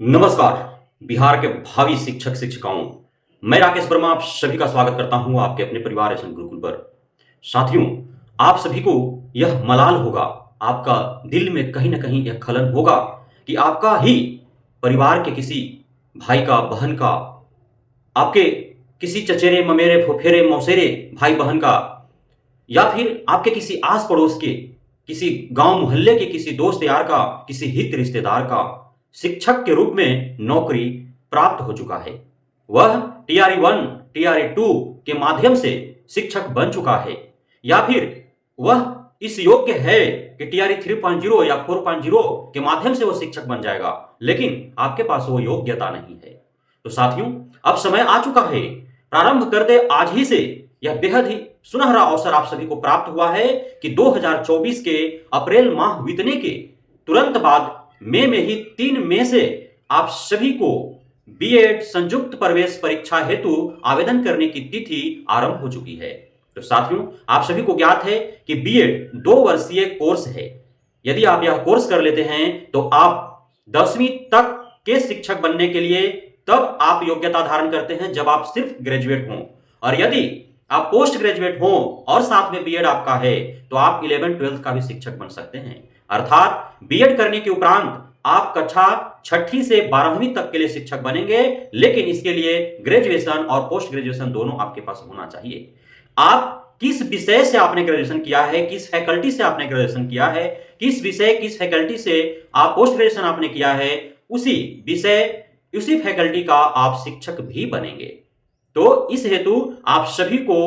नमस्कार। बिहार के भावी शिक्षक शिक्षिकाओं, मैं राकेश वर्मा आप सभी का स्वागत करता हूं आपके अपने परिवार एसएन गुरुकुल पर। साथियों, आप सभी को यह मलाल होगा, आपका दिल में कहीं न कहीं यह खलन होगा कि आपका ही परिवार के किसी भाई का, बहन का, आपके किसी चचेरे, ममेरे, फुफेरे, मौसेरे भाई-बहन का या फिर आपके किसी आस-पड़ोस के, किसी गाँव मोहल्ले के किसी दोस्त यार का, किसी हित रिश्तेदार का शिक्षक के रूप में नौकरी प्राप्त हो चुका है। वह टीआरई 1, टीआरई 2 के माध्यम से शिक्षक बन चुका है या फिर वह इस योग्य है कि टीआरई 3.0 या 4.0 के माध्यम से वो शिक्षक बन जाएगा, लेकिन आपके पास वो योग्यता नहीं है। तो साथियों, अब समय आ चुका है, प्रारंभ कर दे आज ही से। यह बेहद ही सुनहरा अवसर आप सभी को प्राप्त हुआ है कि 2024 के अप्रैल माह बीतने के तुरंत बाद मई में ही 3 मई से आप सभी को बीएड संयुक्त प्रवेश परीक्षा हेतु आवेदन करने की तिथि आरंभ हो चुकी है। तो साथियों, आप सभी को ज्ञात है कि बीएड 2 वर्षीय कोर्स है। यदि आप यह कोर्स कर लेते हैं तो आप 10वीं तक के शिक्षक बनने के लिए तब आप योग्यता धारण करते हैं जब आप सिर्फ ग्रेजुएट हों, और यदि आप पोस्ट ग्रेजुएट हों और साथ में बीएड आपका है तो आप 11-12 का भी शिक्षक बन सकते हैं। अर्थात बीएड करने के उपरांत आप कक्षा 6ठी से 12वीं तक के लिए शिक्षक बनेंगे, लेकिन इसके लिए ग्रेजुएशन और पोस्ट ग्रेजुएशन दोनों आपके पास होना चाहिए। आप किस विषय से आपने ग्रेजुएशन किया है, किस फैकल्टी से आपने ग्रेजुएशन किया है, किस विषय किस फैकल्टी से आप पोस्ट ग्रेजुएशन आपने किया है, उसी विषय उसी फैकल्टी का आप शिक्षक भी बनेंगे। तो इस हेतु आप सभी को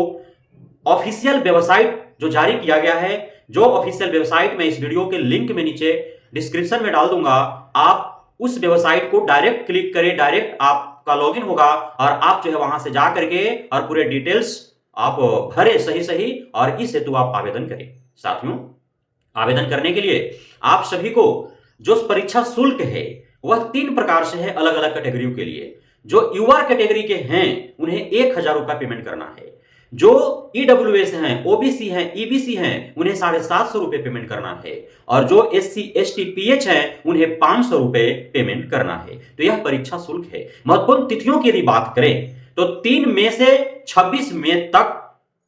ऑफिशियल वेबसाइट जो जारी किया गया है, जो ऑफिशियल वेबसाइट मैं इस वीडियो के लिंक में नीचे डिस्क्रिप्शन में डाल दूंगा, आप उस वेबसाइट को डायरेक्ट क्लिक करें, डायरेक्ट आपका लॉगिन होगा और आप जो है वहां से जा करके और पूरे डिटेल्स आप भरे सही और इस हेतु आप आवेदन करें। साथियों, आवेदन करने के लिए आप सभी को जो परीक्षा शुल्क है वह 3 प्रकार से है अलग अलग कैटेगरियों के लिए। जो युवा कैटेगरी के हैं उन्हें 1000 रुपया पेमेंट करना है। जो ईडब्ल्यूएस हैं, ओबीसी हैं, ईबीसी हैं, उन्हें 750 रुपए पेमेंट करना है, और जो एससी एसटी पीएच हैं उन्हें 500 रुपए पेमेंट करना है। तो यह परीक्षा शुल्क है। महत्वपूर्ण तिथियों की यदि बात करें तो 3 मई से 26 मई तक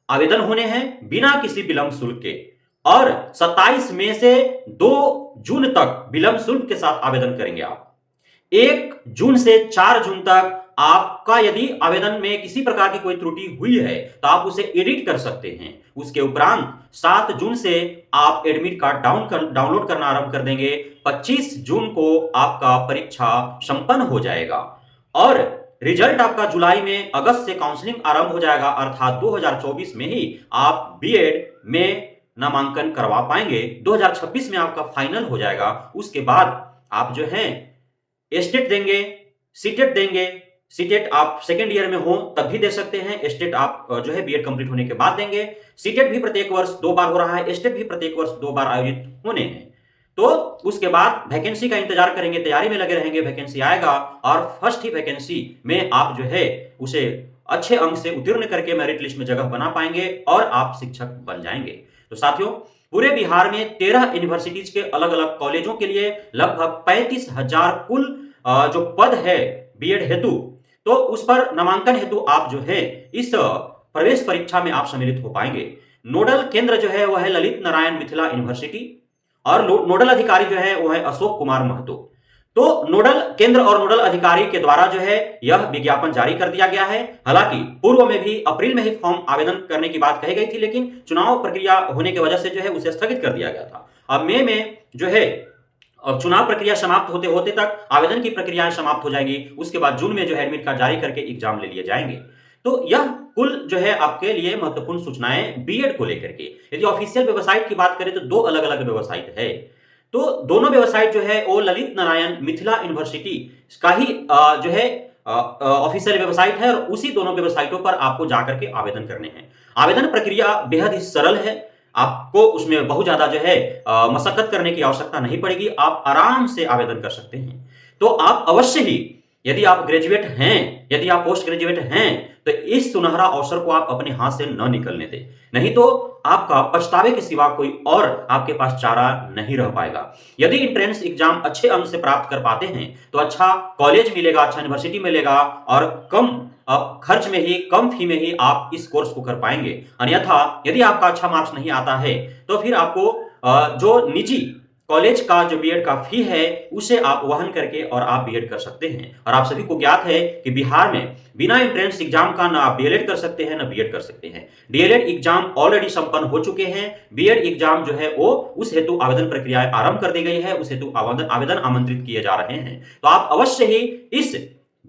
आवेदन होने हैं बिना किसी विलंब शुल्क के, और 27 मई से 2 जून तक विलंब शुल्क के साथ आवेदन करेंगे आप। 1 जून से 4 जून तक आपका यदि आवेदन में किसी प्रकार की कोई त्रुटि हुई है तो आप उसे एडिट कर सकते हैं। उसके उपरांत 7 जून से आप एडमिट कार्ड डाउनलोड करना आरंभ कर देंगे। 25 जून को आपका परीक्षा संपन्न हो जाएगा और रिजल्ट आपका जुलाई में, अगस्त से काउंसलिंग आरंभ हो जाएगा। अर्थात 2024 में ही आप बीएड में नामांकन करवा पाएंगे। 2026 में आपका फाइनल हो जाएगा। उसके बाद आप जो है स्टेट देंगे, सीटेट देंगे। सीटेट आप सेकेंड ईयर में हो तब भी दे सकते हैं, स्टेट आप जो है बीएड कंप्लीट होने के बाद देंगे। सीटेट भी प्रत्येक वर्ष 2 बार हो रहा है, स्टेट भी प्रत्येक वर्ष 2 बार आयोजित होने हैं। तो उसके बाद वैकेंसी का इंतजार करेंगे, तैयारी में लगे रहेंगे, वैकेंसी आएगा और फर्स्ट ही वैकेंसी में आप जो है उसे अच्छे अंक से उत्तीर्ण करके मेरिट लिस्ट में जगह बना पाएंगे और आप शिक्षक बन जाएंगे। तो साथियों, पूरे बिहार में 13 यूनिवर्सिटीज के अलग अलग कॉलेजों के लिए लगभग 35,000 कुल जो पद है बीएड हेतु, तो उस पर नामांकन हेतु आप जो है इस प्रवेश परीक्षा में आप सम्मिलित हो पाएंगे। नोडल केंद्र जो है वह है ललित नारायण मिथिला यूनिवर्सिटी और नोडल अधिकारी जो है वह है अशोक कुमार महतो। तो नोडल केंद्र और नोडल अधिकारी के द्वारा जो है यह विज्ञापन जारी कर दिया गया है। हालांकि पूर्व में भी अप्रैल में ही फॉर्म आवेदन करने की बात कही गई थी, लेकिन चुनाव प्रक्रिया होने की वजह से जो है उसे स्थगित कर दिया गया था। अब मई में जो है और चुनाव प्रक्रिया समाप्त होते होते तक आवेदन की प्रक्रियाएं समाप्त हो जाएंगी। उसके बाद जून में जो है एडमिट कार्ड जारी करके एग्जाम ले लिए जाएंगे। तो यह कुल जो है आपके लिए महत्वपूर्ण सूचनाएं बीएड को लेकर के। यदि ऑफिशियल वेबसाइट की बात करें तो 2 अलग अलग वेबसाइट है। तो दोनों वेबसाइट जो है वो ललित नारायण मिथिला यूनिवर्सिटी का ही जो है ऑफिशियल वेबसाइट है और उसी दोनों वेबसाइटों पर आपको जाकर के आवेदन करने हैं। आवेदन प्रक्रिया बेहद ही सरल है। आपको उसमें बहुत ज्यादा जो है मशक्कत करने की आवश्यकता नहीं पड़ेगी। आप आराम से आवेदन कर सकते हैं। तो आप अवश्य ही यदि आप ग्रेजुएट हैं, यदि आप पोस्ट ग्रेजुएट हैं, तो इस सुनहरा अवसर को आप अपने हाथ से न निकलने दें। नहीं तो आपका पछतावे के सिवा कोई और आपके पास चारा नहीं रह पाएगा। यदि एंट्रेंस एग्जाम अच्छे अंक से प्राप्त कर पाते हैं, तो अच्छा कॉलेज मिलेगा, अच्छा यूनिवर्सिटी मिलेगा और कम खर्च में ही, कम फी में ही आप इस कोर्स को कर पाएंगे। अन्यथा यदि आपका अच्छा मार्क्स नहीं आता है, तो फिर आपको जो निजी कॉलेज का जो बीएड का फी है उसे आप वहन करके और आप बीएड कर सकते हैं। और आप सभी को ज्ञात है कि बिहार में बिना एंट्रेंस एग्जाम का ना आप डीएलएड कर सकते हैं ना बीएड कर सकते हैं। डीएलएड एग्जाम ऑलरेडी संपन्न हो चुके हैं, बीएड एग्जाम जो है वो उस हेतु आवेदन प्रक्रिया आरंभ कर दी गई है, उस हेतु आवेदन आमंत्रित किए जा रहे हैं। तो आप अवश्य ही इस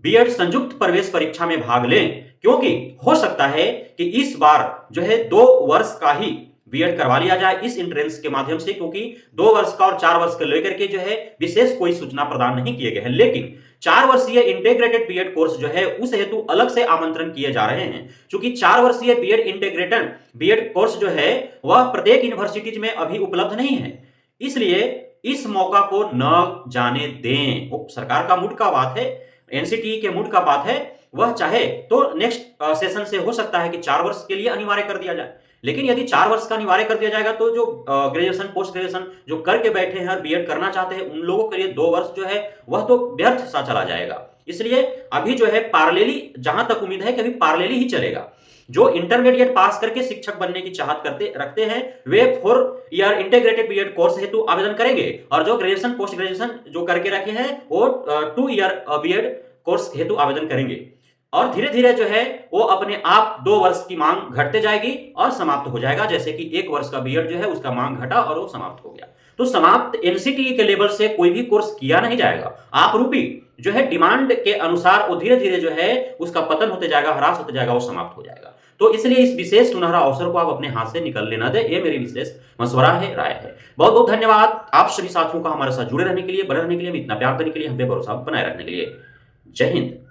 बीएड संयुक्त प्रवेश परीक्षा में भाग लें, क्योंकि हो सकता है कि इस बार जो है 2 वर्ष का ही बीएड करवा लिया जाए इस एंट्रेंस के माध्यम से, क्योंकि 2 वर्ष का और 4 वर्ष के लेकर के जो है विशेष कोई सूचना प्रदान नहीं किए गए हैं। लेकिन 4 वर्षीय इंटीग्रेटेड बीएड कोर्स जो है उस हेतु अलग से आमंत्रण किए जा रहे हैं, क्योंकि 4 वर्षीय बीएड इंटीग्रेटेड बीएड कोर्स जो है वह प्रत्येक यूनिवर्सिटीज में अभी उपलब्ध नहीं है। इसलिए इस मौका को न जाने दें। वो सरकार का मूड का बात है, एनसीटीई के मूड का बात है। वह चाहे तो नेक्स्ट सेशन से हो सकता है कि 4 वर्ष के लिए अनिवार्य कर दिया जाए, लेकिन यदि 4 वर्ष का अनिवार्य कर दिया जाएगा तो जो ग्रेजुएशन पोस्ट ग्रेजुएशन जो करके बैठे हैं और बीएड करना चाहते हैं उन लोगों के लिए 2 वर्ष जो है वह तो व्यर्थ सा चला जाएगा। इसलिए अभी जो है पार्लेली, जहां तक उम्मीद है कि अभी पार्लेली ही चलेगा। जो इंटरमीडिएट पास करके शिक्षक बनने की चाहत रखते हैं वे 4 ईयर इंटीग्रेटेड बीएड कोर्स हेतु आवेदन करेंगे, और जो ग्रेजुएशन पोस्ट ग्रेजुएशन जो करके रखे हैं वो 2 ईयर बीएड कोर्स हेतु आवेदन करेंगे। और धीरे धीरे जो है वो अपने आप 2 वर्ष की मांग घटते जाएगी और समाप्त हो जाएगा, जैसे कि 1 वर्ष का बीएड जो है उसका मांग घटा और वो समाप्त हो गया। तो समाप्त एनसीटीई के लेवल से कोई भी कोर्स किया नहीं जाएगा। आप रूपी जो है डिमांड के अनुसार वो धीरे धीरे जो है उसका पतन होते जाएगा, ह्रास होते जाएगा, वो समाप्त हो जाएगा। तो इसलिए इस विशेष सुनहरा अवसर को आप अपने हाथ से निकलने ना दें, ये मेरी विशेष मशवरा है, राय है। बहुत बहुत धन्यवाद आप सभी साथियों का हमारे साथ जुड़े रहने के लिए, बने रहने के लिए, इतना प्यार देने के लिए, हम पे भरोसा बनाए रखने के लिए। जय हिंद।